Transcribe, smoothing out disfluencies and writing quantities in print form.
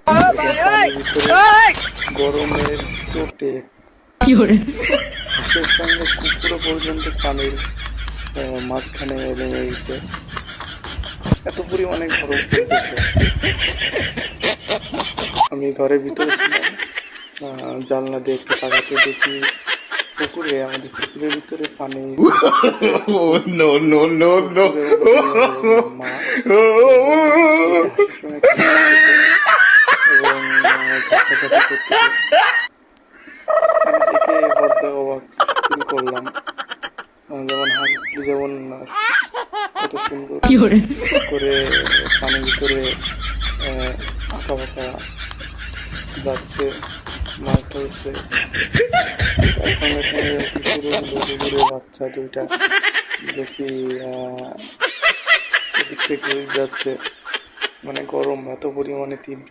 পানির ভিতরে গরমের চোটে হাঁসের সঙ্গে কুকুরও পর্যন্ত পানির মাঝখানে নেমে গেছে, এত পরিমাণে গরম পড়তেছে। আমি ঘরের ভিতরে ছিলাম, জানলা দিয়ে একটু তাকাতে দেখি আমাদের পুকুরের ভিতরে পানি। no, no, no, no. মা হাঁসের সঙ্গে খেলতেছে এবং ঝাঁকাঝাঁকি করতেছে। আমি দেখে বড্ড অবাক ফিল করলাম, যেমন কত সুন্দর করে পানির ভিতরে আঁকা বাঁকা যাচ্ছে, মাছ ধরছে। তার সঙ্গে সঙ্গে কুকুরের বাচ্চা দুইটা দেখি এদিক থেকে যাচ্ছে, মানে গরম এত পরিমাণে তীব্র।